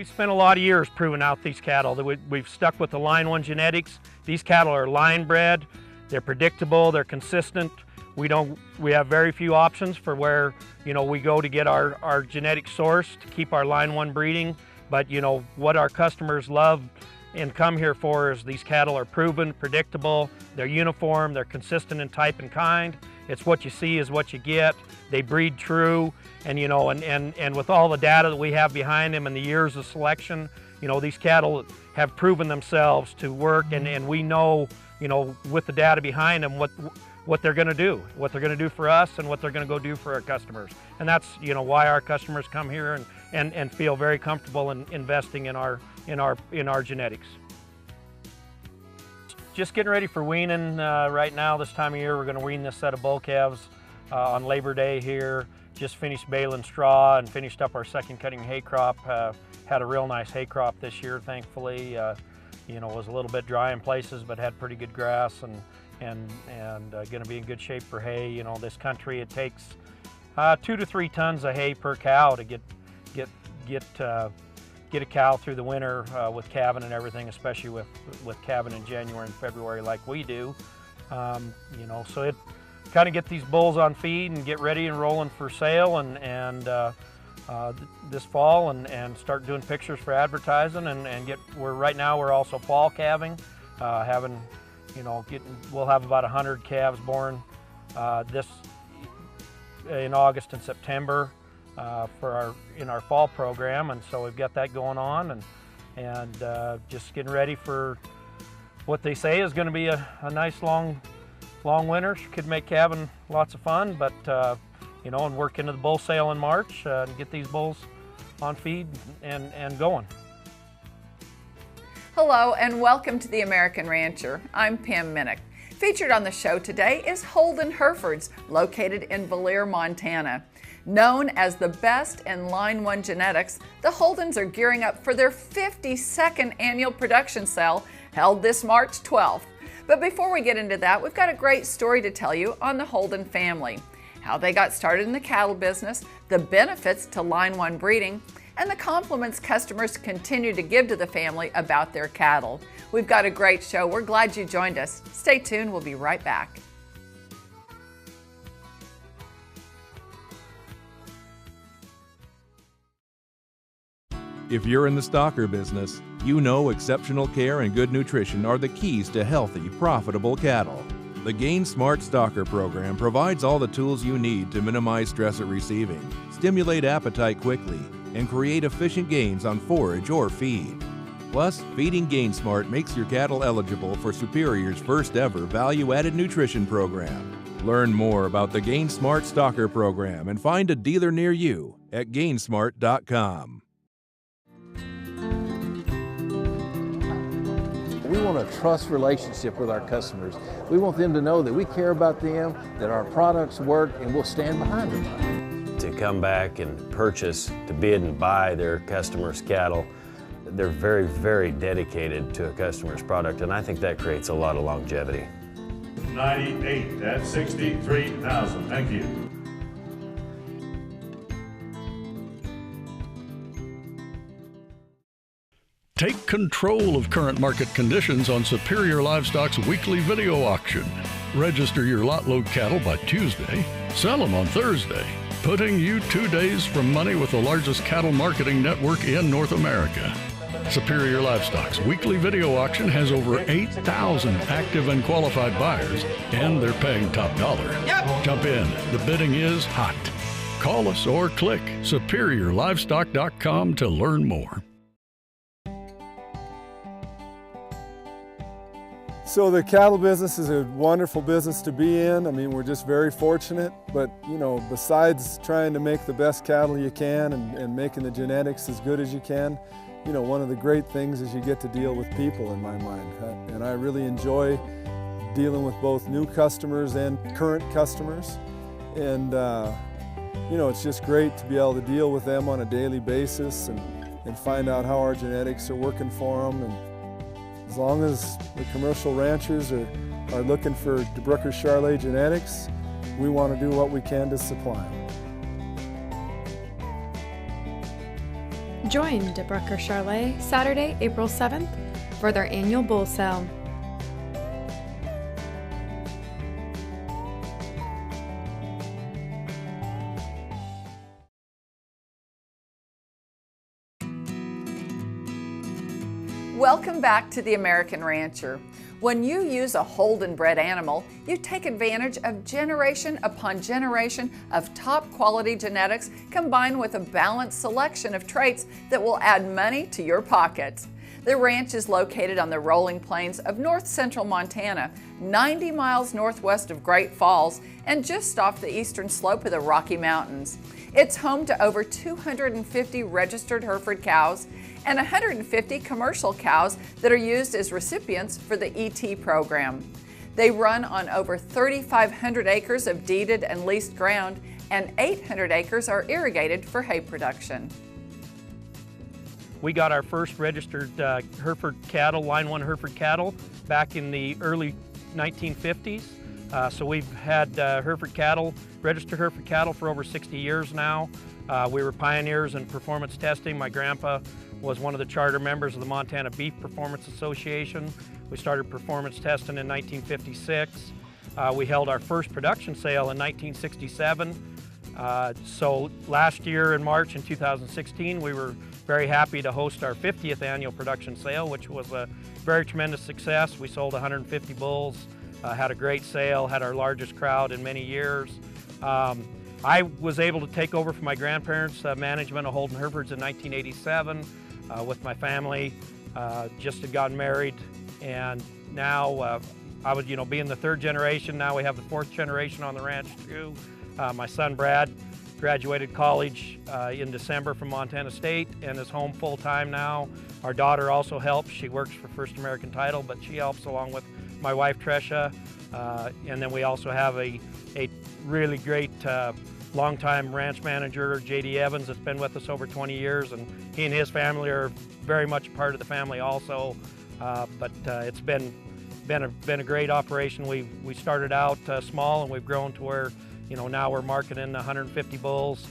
spent a lot of years proving out these cattle. We've stuck with the Line 1 genetics. These cattle are line bred, they're predictable, they're consistent. We have very few options for where, we go to get our genetic source to keep our Line 1 breeding. But, what our customers love and come here for is these cattle are proven, predictable, they're uniform, they're consistent in type and kind. It's what you see is what you get. They breed true, and and with all the data that we have behind them and the years of selection, these cattle have proven themselves to work, and we know, with the data behind them what they're going to do for us and what they're going to go do for our customers. And that's why our customers come here and feel very comfortable in investing in our genetics. Just getting ready for weaning right now. This time of year we're going to wean this set of bull calves on Labor Day here. Just finished baling straw and finished up our second cutting hay crop. Had a real nice hay crop this year, thankfully. Was a little bit dry in places, but had pretty good grass and going to be in good shape for hay. This country, it takes 2 to 3 tons of hay per cow to get a cow through the winter with calving and everything, especially with calving in January and February like we do. So it kind of get these bulls on feed and get ready and rolling for sale and this fall and start doing pictures for advertising right now we're also fall calving, we'll have about 100 calves born in August and September in our fall program, and so we've got that going on and just getting ready for what they say is going to be a nice long winter. Could make calving lots of fun, but and work into the bull sale in March and get these bulls on feed and going. Hello and welcome to The American Rancher. I'm Pam Minnick. Featured on the show today is Holden Herefords, located in Valier, Montana. Known as the best in Line 1 genetics, the Holdens are gearing up for their 52nd annual production sale held this March 12th. But before we get into that, we've got a great story to tell you on the Holden family. How they got started in the cattle business, the benefits to Line 1 breeding, and the compliments customers continue to give to the family about their cattle. We've got a great show. We're glad you joined us. Stay tuned. We'll be right back. If you're in the stocker business, you know exceptional care and good nutrition are the keys to healthy, profitable cattle. The Gain Smart Stocker program provides all the tools you need to minimize stress at receiving, stimulate appetite quickly, and create efficient gains on forage or feed. Plus, feeding Gain Smart makes your cattle eligible for Superior's first ever value-added nutrition program. Learn more about the Gain Smart Stocker program and find a dealer near you at gainsmart.com. We want a trust relationship with our customers. We want them to know that we care about them, that our products work, and we'll stand behind them. To come back and purchase, to bid and buy their customers' cattle, they're very, very dedicated to a customer's product, and I think that creates a lot of longevity. 98, that's 63,000. Thank you. Take control of current market conditions on Superior Livestock's weekly video auction. Register your lot load cattle by Tuesday, sell them on Thursday, putting you 2 days from money with the largest cattle marketing network in North America. Superior Livestock's weekly video auction has over 8,000 active and qualified buyers, and they're paying top dollar. Yep. Jump in. The bidding is hot. Call us or click superiorlivestock.com to learn more. So the cattle business is a wonderful business to be in. I mean, we're just very fortunate, but besides trying to make the best cattle you can and making the genetics as good as you can, one of the great things is you get to deal with people, in my mind. And I really enjoy dealing with both new customers and current customers. And it's just great to be able to deal with them on a daily basis and find out how our genetics are working for them. And as long as the commercial ranchers are looking for DeBrucker Charolais genetics, we want to do what we can to supply them. Join DeBrucker Charlet Saturday, April 7th for their annual bull sale. Welcome back to the American Rancher. When you use a Holden bred animal, you take advantage of generation upon generation of top quality genetics combined with a balanced selection of traits that will add money to your pockets. The ranch is located on the rolling plains of north central Montana, 90 miles northwest of Great Falls and just off the eastern slope of the Rocky Mountains. It's home to over 250 registered Hereford cows and 150 commercial cows that are used as recipients for the ET program. They run on over 3,500 acres of deeded and leased ground, and 800 acres are irrigated for hay production. We got our first registered Hereford cattle, Line 1 Hereford cattle, back in the early 1950s. So we've had Hereford cattle, registered Hereford cattle for over 60 years now. We were pioneers in performance testing. My grandpa was one of the charter members of the Montana Beef Performance Association. We started performance testing in 1956. We held our first production sale in 1967. So last year in March in 2016, we were very happy to host our 50th annual production sale, which was a very tremendous success. We sold 150 bulls, had a great sale, had our largest crowd in many years. I was able to take over from my grandparents' management of Holden Herefords in 1987 with my family. Just had gotten married, and now I would, being the third generation, now we have the fourth generation on the ranch too. My son Brad graduated college in December from Montana State and is home full-time now. Our daughter also helps. She works for First American Title, but she helps along with my wife Tresha. And then we also have a really great longtime ranch manager, J.D. Evans, that's been with us over 20 years, and he and his family are very much a part of the family also. But it's been a great operation. We started out small, and we've grown to where now we're marketing 150 bulls.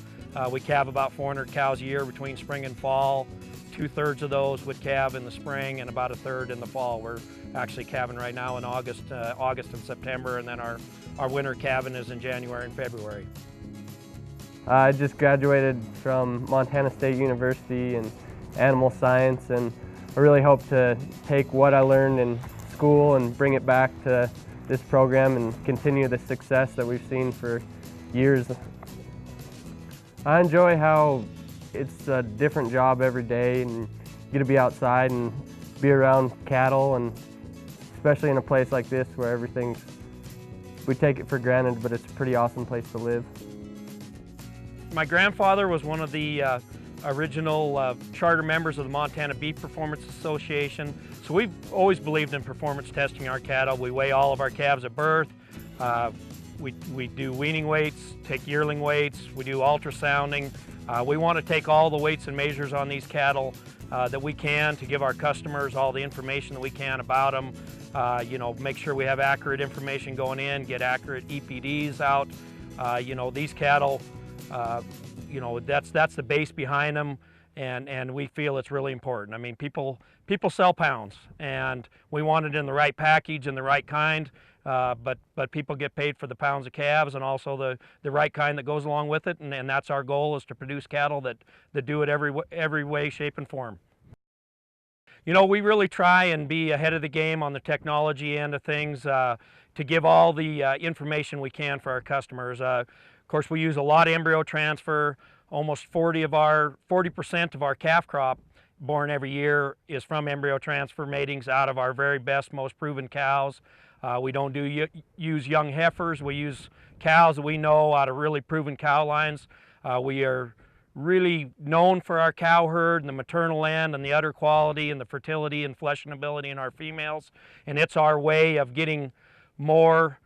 We calve about 400 cows a year between spring and fall. 2/3 of those would calve in the spring and about 1/3 in the fall. We're actually calving right now in August and September, and then our winter calving is in January and February. I just graduated from Montana State University in animal science, and I really hope to take what I learned in school and bring it back to this program and continue the success that we've seen for years. I enjoy how it's a different job every day, and you get to be outside and be around cattle, and especially in a place like this where we take it for granted, but it's a pretty awesome place to live. My grandfather was one of the original charter members of the Montana Beef Performance Association. So we've always believed in performance testing our cattle. We weigh all of our calves at birth. We do weaning weights, take yearling weights, we do ultrasounding. We want to take all the weights and measures on these cattle that we can to give our customers all the information that we can about them. Make sure we have accurate information going in, get accurate EPDs out. These cattle, that's the base behind them, and we feel it's really important. I mean, people sell pounds, and we want it in the right package and the right kind, but people get paid for the pounds of calves and also the right kind that goes along with it, and that's our goal, is to produce cattle that do it every way, shape, and form. We really try and be ahead of the game on the technology end of things to give all the information we can for our customers. Of course, we use a lot of embryo transfer. Almost 40% of our calf crop born every year is from embryo transfer matings out of our very best, most proven cows. We don't use young heifers. We use cows that we know out of really proven cow lines. We are really known for our cow herd and the maternal end and the udder quality and the fertility and fleshing ability in our females. And it's our way of getting more,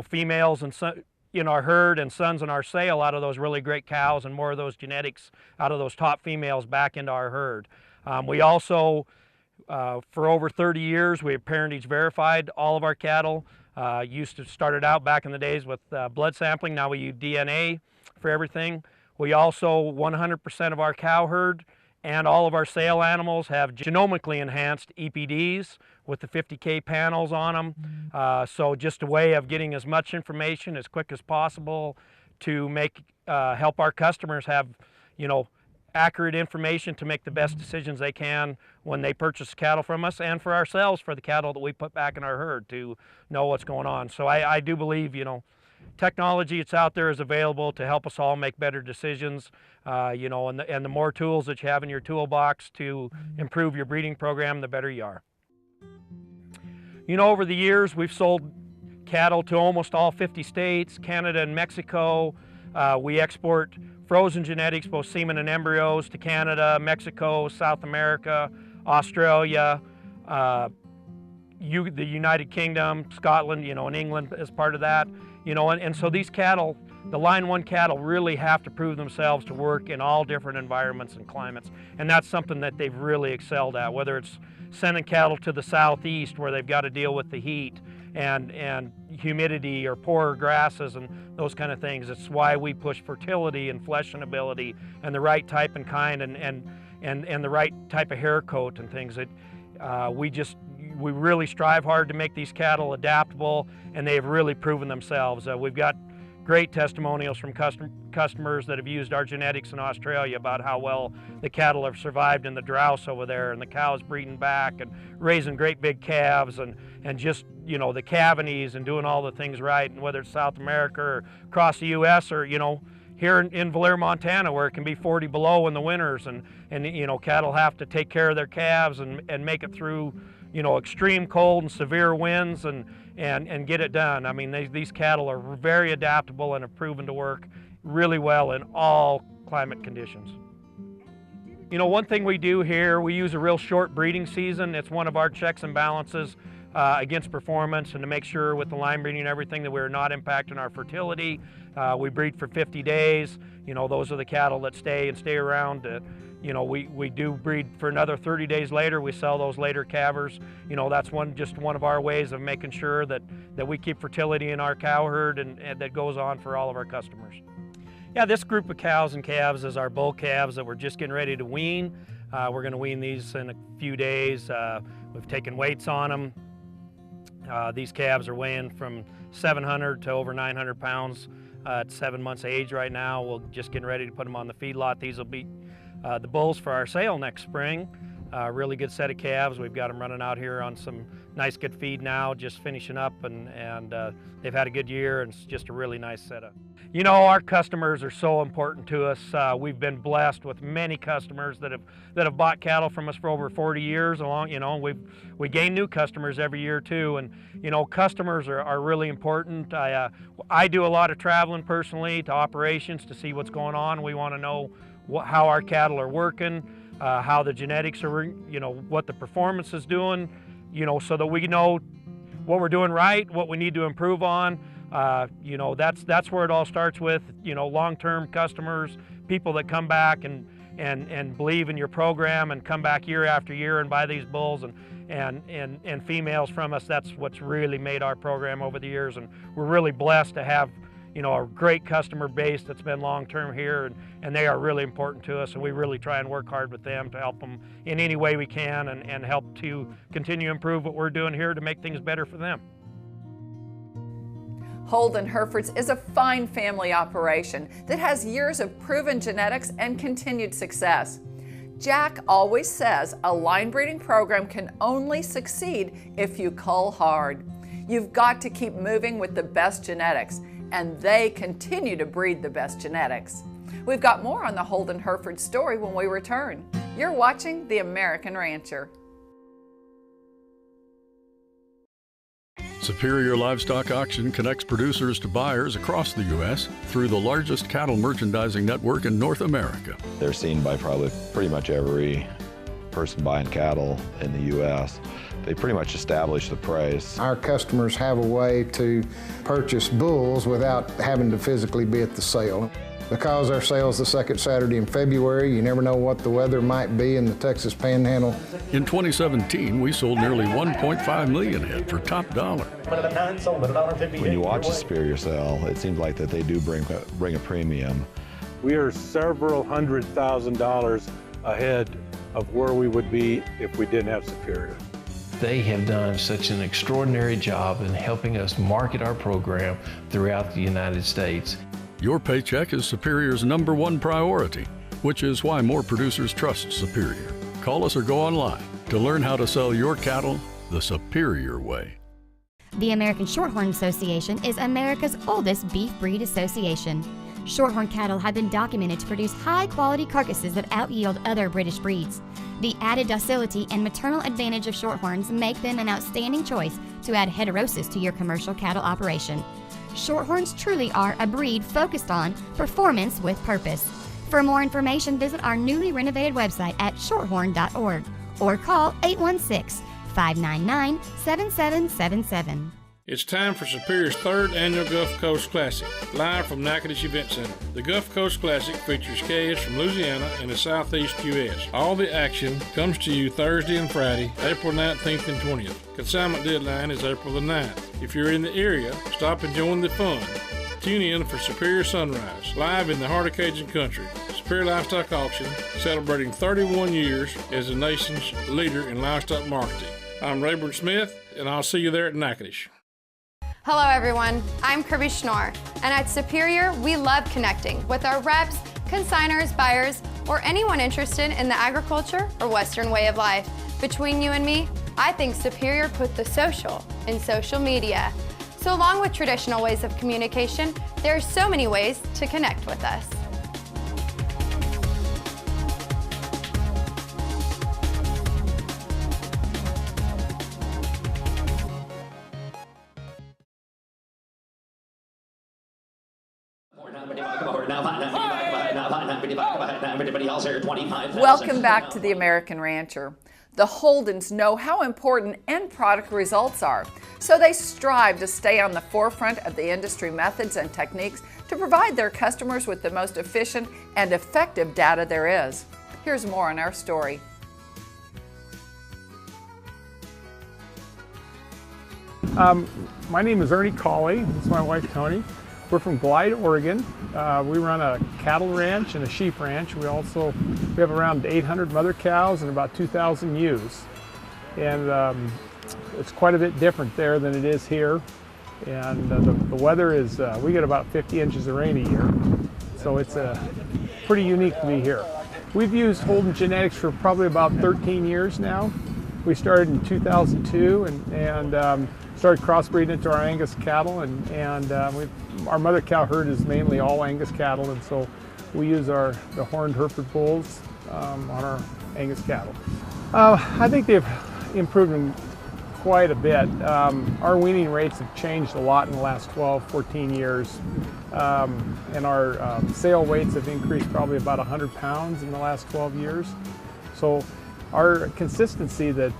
females and in our herd and sons in our sale out of those really great cows, and more of those genetics out of those top females back into our herd. We also, for over 30 years, we have parentage verified all of our cattle. Used to started out back in the days with blood sampling. Now we use DNA for everything. We also, 100% of our cow herd and all of our sale animals have genomically enhanced EPDs with the 50K panels on them. So just a way of getting as much information as quick as possible to help our customers have, accurate information to make the best decisions they can when they purchase cattle from us, and for ourselves, for the cattle that we put back in our herd, to know what's going on. So I do believe, technology that's out there is available to help us all make better decisions, and the more tools that you have in your toolbox to improve your breeding program, the better you are. Over the years, we've sold cattle to almost all 50 states, Canada and Mexico. We export frozen genetics, both semen and embryos, to Canada, Mexico, South America, Australia, the United Kingdom, Scotland, and England as part of that. And so these cattle, the Line 1 cattle, really have to prove themselves to work in all different environments and climates. And that's something that they've really excelled at, whether it's sending cattle to the southeast where they've got to deal with the heat and humidity or poor grasses and those kind of things. It's why we push fertility and fleshing ability and the right type and kind and the right type of hair coat and things. We really strive hard to make these cattle adaptable, and they've really proven themselves. We've got great testimonials from customers that have used our genetics in Australia about how well the cattle have survived in the droughts over there, and the cows breeding back and raising great big calves, and just the cavities and doing all the things right. And whether it's South America or across the U.S. or here in Valier, Montana, where it can be 40 below in the winters, and cattle have to take care of their calves and make it through extreme cold and severe winds and get it done. I mean, these cattle are very adaptable and have proven to work really well in all climate conditions. One thing we do here, we use a real short breeding season. It's one of our checks and balances against performance, and to make sure with the line breeding and everything that we're not impacting our fertility. We breed for 50 days. Those are the cattle that stay around. We do breed for another 30 days later. We sell those later calvers. That's just one of our ways of making sure that we keep fertility in our cow herd, and that goes on for all of our customers. Yeah, this group of cows and calves is our bull calves that we're just getting ready to wean. We're going to wean these in a few days. We've taken weights on them. These calves are weighing from 700 to over 900 pounds at 7 months age right now. We're just getting ready to put them on the feedlot. These will be the bulls for our sale next spring. Really good set of calves. We've got them running out here on some nice good feed now, just finishing up, and they've had a good year, and it's just a really nice setup. Our customers are so important to us. We've been blessed with many customers that have bought cattle from us for over 40 years. We gain new customers every year too, and customers are really important. I do a lot of traveling personally to operations to see what's going on. We want to know how our cattle are working, how the genetics are, what the performance is doing, so that we know what we're doing right, what we need to improve on. That's where it all starts with, long-term customers, people that come back and believe in your program and come back year after year and buy these bulls and females from us. That's what's really made our program over the years, and we're really blessed to have a great customer base that's been long-term here, and they are really important to us, and we really try and work hard with them to help them in any way we can and help to continue to improve what we're doing here to make things better for them. Holden Herefords is a fine family operation that has years of proven genetics and continued success. Jack always says a line breeding program can only succeed if you cull hard. You've got to keep moving with the best genetics, and they continue to breed the best genetics. We've got more on the Holden Hereford story when we return. You're watching The American Rancher. Superior Livestock Auction connects producers to buyers across the U.S. through the largest cattle merchandising network in North America. They're seen by probably pretty much every person buying cattle in the U.S. They pretty much establish the price. Our customers have a way to purchase bulls without having to physically be at the sale. Because our sale's the second Saturday in February, you never know what the weather might be in the Texas Panhandle. In 2017, we sold nearly 1.5 million head for top dollar. When you watch a Superior sale, it seems like that they do bring a premium. We are several $100,000 ahead of where we would be if we didn't have Superior. They have done such an extraordinary job in helping us market our program throughout the United States. Your paycheck is Superior's #1 priority, which is why more producers trust Superior. Call us or go online to learn how to sell your cattle the Superior way. The American Shorthorn Association is America's oldest beef breed association. Shorthorn cattle have been documented to produce high-quality carcasses that out-yield other British breeds. The added docility and maternal advantage of Shorthorns make them an outstanding choice to add heterosis to your commercial cattle operation. Shorthorns truly are a breed focused on performance with purpose. For more information, visit our newly renovated website at shorthorn.org or call 816-599-7777. It's time for Superior's 3rd annual Gulf Coast Classic, live from Natchitoches Event Center. The Gulf Coast Classic features calves from Louisiana and the Southeast U.S. All the action comes to you Thursday and Friday, April 19th and 20th. Consignment deadline is April the 9th. If you're in the area, stop and join the fun. Tune in for Superior Sunrise, live in the heart of Cajun country. Superior Livestock Auction, celebrating 31 years as the nation's leader in livestock marketing. I'm Rayburn Smith, and I'll see you there at Natchitoches. Hello everyone, I'm Kirby Schnorr, and at Superior, we love connecting with our reps, consignors, buyers, or anyone interested in the agriculture or Western way of life. Between you and me, I think Superior put the social in social media. So along with traditional ways of communication, there are so many ways to connect with us. Welcome back to the American Rancher. The Holdens know how important end product results are, so they strive to stay on the forefront of the industry methods and techniques to provide their customers with the most efficient and effective data there is. Here's more on our story. My name is Ernie Cawley. This is my wife Tony. We're from Glide, Oregon. We run a cattle ranch and a sheep ranch. We have around 800 mother cows and about 2,000 ewes. And it's quite a bit different there than it is here. And the weather is, we get about 50 inches of rain a year. So it's pretty unique to be here. We've used Holden genetics for probably about 13 years now. We started in 2002 and started crossbreeding into our Angus cattle, and our mother cow herd is mainly all Angus cattle, and so we use the horned Hereford bulls on our Angus cattle. I think they've improved them quite a bit. Our weaning rates have changed a lot in the last 12, 14 years, and our sale weights have increased probably about 100 pounds in the last 12 years. So our consistency that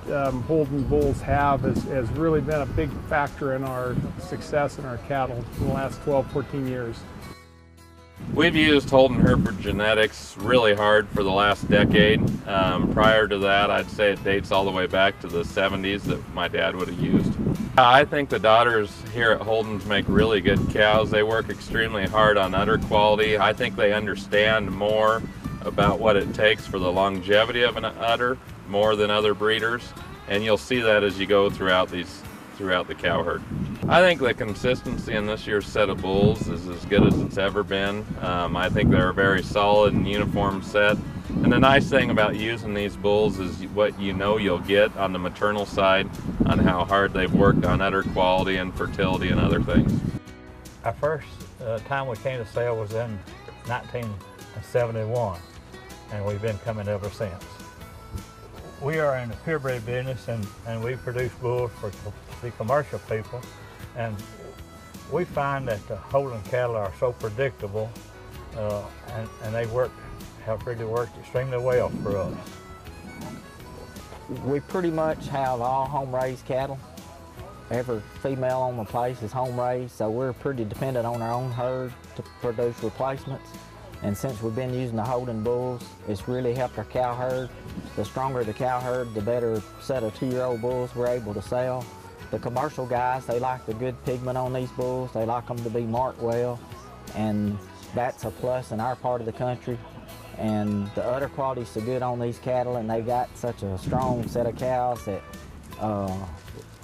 Holden bulls have has really been a big factor in our success in our cattle in the last 12, 14 years. We've used Holden Hereford genetics really hard for the last decade. Prior to that, I'd say it dates all the way back to the 70s that my dad would have used. I think the daughters here at Holden's make really good cows. They work extremely hard on udder quality. I think they understand more about what it takes for the longevity of an udder more than other breeders, and you'll see that as you go throughout the cow herd. I think the consistency in this year's set of bulls is as good as it's ever been. I think they're a very solid and uniform set, and the nice thing about using these bulls is what you know you'll get on the maternal side on how hard they've worked on udder quality and fertility and other things. Our first time we came to sale was in 1971, and we've been coming ever since. We are in the purebred business, and we produce bulls for the commercial people, and we find that the Holden cattle are so predictable, and they have really worked extremely well for us. We pretty much have all home-raised cattle. Every female on the place is home-raised, so we're pretty dependent on our own herd to produce replacements. And since we've been using the Holden bulls, it's really helped our cow herd. The stronger the cow herd, the better set of 2-year-old bulls we're able to sell. The commercial guys, they like the good pigment on these bulls. They like them to be marked well. And That's a plus in our part of the country. And the udder quality's so good on these cattle, and they got such a strong set of cows that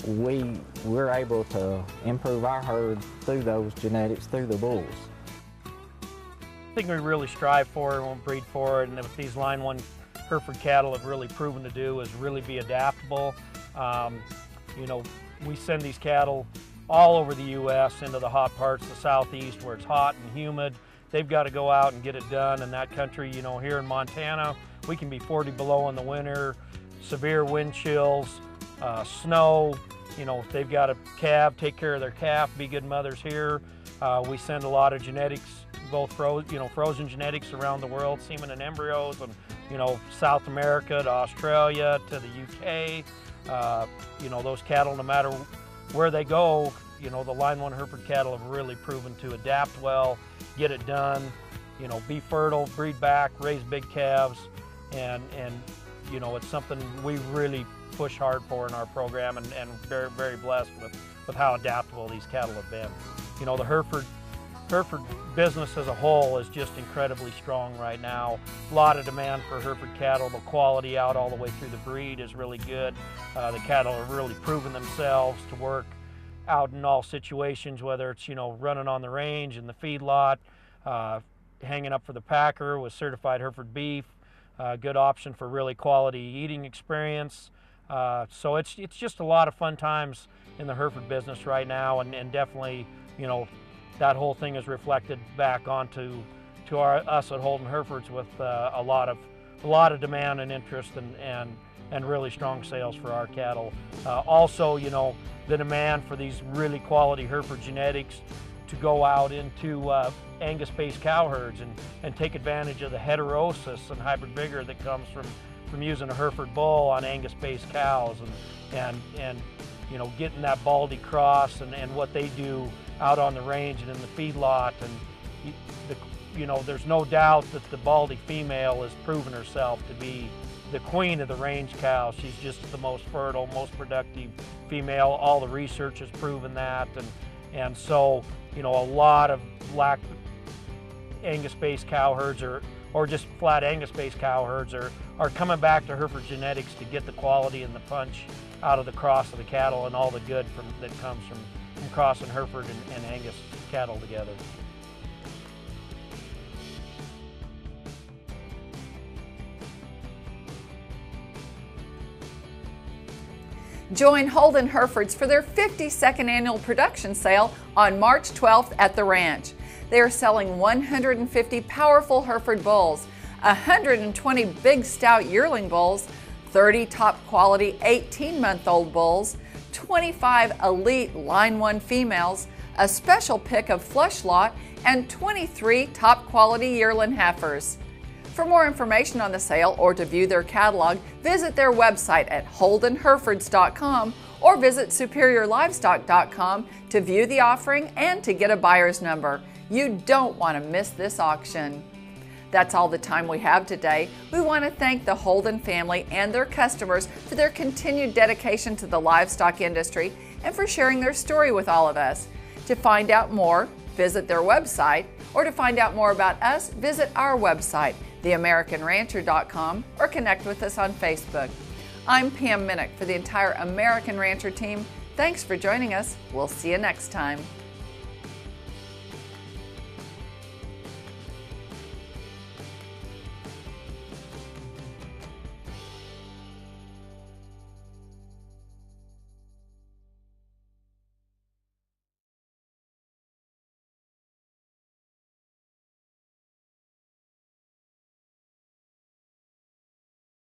we're able to improve our herd through those genetics, through the bulls. The thing we really strive for and won't breed for, and with these Line 1 Hereford cattle have really proven to do, is really be adaptable. You know, we send these cattle all over the U.S. into the hot parts of the southeast where it's hot and humid. They've got to go out and get it done in that country. You know, here in Montana, we can be 40 below in the winter, severe wind chills, snow. You know, if they've got a calf, take care of their calf, be good mothers here. We send a lot of genetics, both frozen genetics around the world, semen and embryos, and South America to Australia to the UK. You know, those cattle, no matter where they go, the Line 1 Hereford cattle have really proven to adapt well, get it done, be fertile, breed back, raise big calves, and it's something we really push hard for in our program, and very, very blessed with how adaptable these cattle have been. The Hereford business as a whole is just incredibly strong right now. A lot of demand for Hereford cattle. The quality out all the way through the breed is really good. The cattle have really proven themselves to work out in all situations, whether it's running on the range, in the feedlot, hanging up for the packer with certified Hereford beef. Good option for really quality eating experience. So it's just a lot of fun times in the Hereford business right now, and definitely that whole thing is reflected back onto us at Holden Herefords with a lot of demand and interest and really strong sales for our cattle. Also, the demand for these really quality Hereford genetics to go out into Angus-based cow herds and take advantage of the heterosis and hybrid vigor that comes from using a Hereford bull on Angus-based cows, and getting that baldy cross and what they do out on the range and in the feedlot. And there's no doubt that the baldy female has proven herself to be the queen of the range cows. She's just the most fertile, most productive female. All the research has proven that, and so a lot of black Angus-based cow herds or just flat Angus-based cow herds are coming back to Hereford genetics to get the quality and the punch out of the cross of the cattle and all the good that comes from crossing Hereford and Angus cattle together. Join Holden Herefords for their 52nd annual production sale on March 12th at the ranch. They are selling 150 powerful Hereford bulls, 120 big stout yearling bulls, 30 top quality 18-month-old bulls, 25 elite Line 1 females, a special pick of flush lot, and 23 top quality yearling heifers. For more information on the sale or to view their catalog, visit their website at holdenherefords.com or visit superiorlivestock.com to view the offering and to get a buyer's number. You don't want to miss this auction. That's all the time we have today. We want to thank the Holden family and their customers for their continued dedication to the livestock industry and for sharing their story with all of us. To find out more, visit their website, or to find out more about us, visit our website, theamericanrancher.com, or connect with us on Facebook. I'm Pam Minnick for the entire American Rancher team. Thanks for joining us. We'll see you next time.